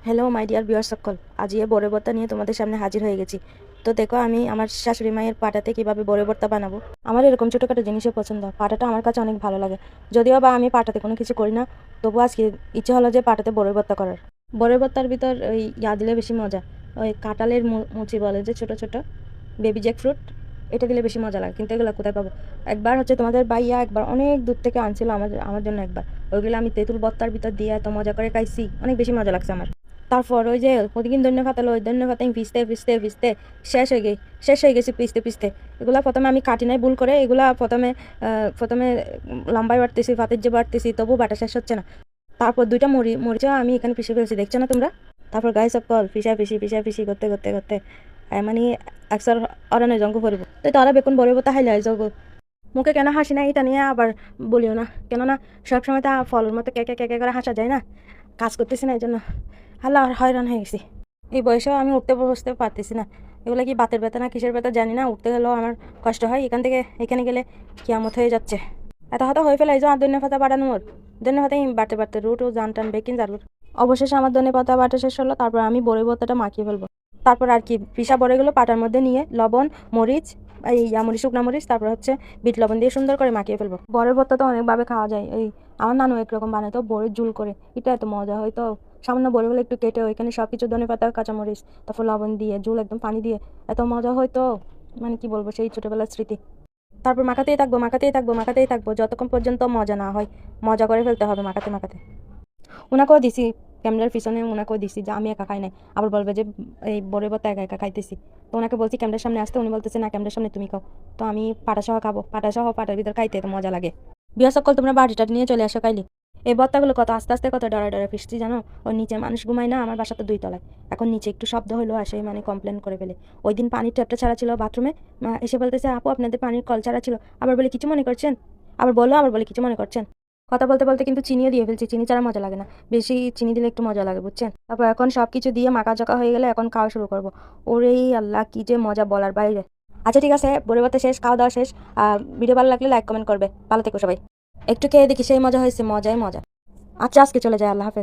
Hello my dear viewer সকল, আজ বড়ে ভর্তা নিয়ে তোমাদের সামনে হাজির হয়ে গেছি। তো দেখো আমি আমার শাশুড়ি মায়ের পাটাতে কিভাবে বড়ে ভর্তা বানাবো। আমার এরকম ছোটোখাটো জিনিসও পছন্দ, পাটাটা আমার কাছে অনেক ভালো লাগে। যদিও বা আমি পাটাতে কোনো কিছু করি না, তবু আজকে ইচ্ছে হলো যে পাটাতে বড়ে ভর্তা করার। বড়ে ভর্তার ভিতর ওই দিলে বেশি মজা, ওই কাঁঠালের মুচি বলে যে ছোটো ছোটো বেবি জ্যাক ফ্রুট, এটা দিলে বেশি মজা লাগে। কিন্তু এগুলো কোথায় পাবো? একবার তোমাদের বাইয়া একবার অনেক দূর থেকে আনছিল আমার জন্য একবার, ওইগুলো আমি তেঁতুল ভর্তার ভিতর দিয়ে এত মজা করে খাইছি, অনেক বেশি মজা লাগছে আমার। তারপর ওই যে প্রতিদিন ধন্য পাতালো, ওই ধন্য পাতা ভিজতে ভিজতে ভিজতে শেষ হয়ে গেছি পিসতে পিসতে। এগুলা প্রথমে আমি কাটি নাই ভুল করে, এগুলা প্রথমে লম্বাই বাড়তেছি, পাতের যে বাড়তেছি, তবু বাটা শেষ হচ্ছে না। তারপর দুইটা মরিচা আমি এখানে পিষে ফেলছি, দেখছো না তোমরা? তারপর গায়ে সকল পিষা পিষি করতে করতে করতে মানে একসার অরণ্য জঙ্গ করব। তো তারা বেকুন বলবো তাহাই লাই জগ মুখে কেন হাসি না এটা নিয়ে আবার বলিও না, কেননা সবসময় তা ফলের মতো কেকে কেকে করে হাসা যায় না। কাজ করতেছি না এই জন্য হাল্লা হয়রান হয়ে গেছি। এই বয়সেও আমি উঠতে বসতে পারতেছি না। এগুলো কি বাতের ব্যথা না কিসের ব্যথা জানি না, উঠতে গেলেও আমার কষ্ট হয়। এখান থেকে এখানে গেলে কিয়ামত হয়ে যাচ্ছে। এত হাতা হয়ে ফেলে এই যে ধন্য পাতা বাড়ানো ওর ধন্য পাতা বাড়তে বাড়তে রুট ও জান টান বেকিং জারুর। অবশেষে আমার ধনে পাতা বাটা শেষ হলো। তারপর আমি বড়ি ভর্তাটা মাখিয়ে ফেলবো। তারপর আর কি পিসা বড়িগুলো পাটার মধ্যে নিয়ে লবণ মরিচ, এই মরিচ শুকনা মরিচ, তারপর বিট লবণ দিয়ে সুন্দর করে মাখিয়ে ফেলবো। বড়ির ভর্তা তো অনেকভাবে খাওয়া যায়। এই আমার নানু একরকম বানাতো, বড়ির ঝুল করে, এটা এত মজা হয়। তো সামান্য বড়িগুলো একটু কেটে ওইখানে সব কিছু ধনে পাতা কাঁচামরিচ তারপর লবণ দিয়ে ঝুল একদম পানি দিয়ে এত মজা হয়তো, মানে কি বলবো, সেই ছোটবেলার স্মৃতি। তারপর মাখাতেই থাকবো যতক্ষণ পর্যন্ত মজা না হয়। মজা করে ফেলতে হবে মাখাতে মাখাতে। ওনাকেও দিছি, ক্যামেরার পিছনে ওনাকেও দিছি যে আমি একা খাই নাই, আবার বলবে যে এই বড় ভর্তা একা একা খাইতেছি। তো ওনাকে বলছি ক্যামেরার সামনে আসতে, উনি বলতেছে না ক্যামেরার সামনে তুমি খাও। তো আমি পাটা সহ খাবো, পাটার ভিতর খাইতে তো মজা লাগে। বিয়া সকল তোমরা বাড়িটা নিয়ে চলে আসো কাইলি। এই ভর্তাগুলো কত আস্তে আস্তে কত ডরে ডরে ফিসছি জানো। ওর নিচে মানুষ ঘুমায় না, আমার বাসা তো 2 তলায়। এখন নিচে একটু শব্দ হলো আসে মানে কমপ্লেন করে ফেলে। ওই দিন পানির ট্যাপটা ছাড়া ছিল বাথরুমে, এসে বলতেছে আপু আপনাদের পানির কল ছাড়া ছিল, আবার বলে কিছু মনে করছেন, আবার বলে কিছু মনে করছেন। কথা বলতে বলতে কিন্তু চিনিও দিয়ে ফেলছি, চিনি ছাড়া মজা লাগে না, বেশি চিনি দিলে একটু মজা লাগে বুঝছেন। তারপর এখন সবকিছু দিয়ে মাখা হয়ে গেলে এখন খাওয়া শুরু করবো। ওরে আল্লাহ কি যে মজা বলার বাইরে। আচ্ছা ঠিক আছে, বড় ভাত শেষ, খাওয়া দাওয়া শেষ। ভিডিও ভালো লাগলে লাইক কমেন্ট করবে। ভালো থেকো সবাই। একটু খেয়ে দেখি সেই মজা হয়েছে, মজাই মজা। আচ্ছা আজকে চলে যায়, আল্লাহ হাফেজ।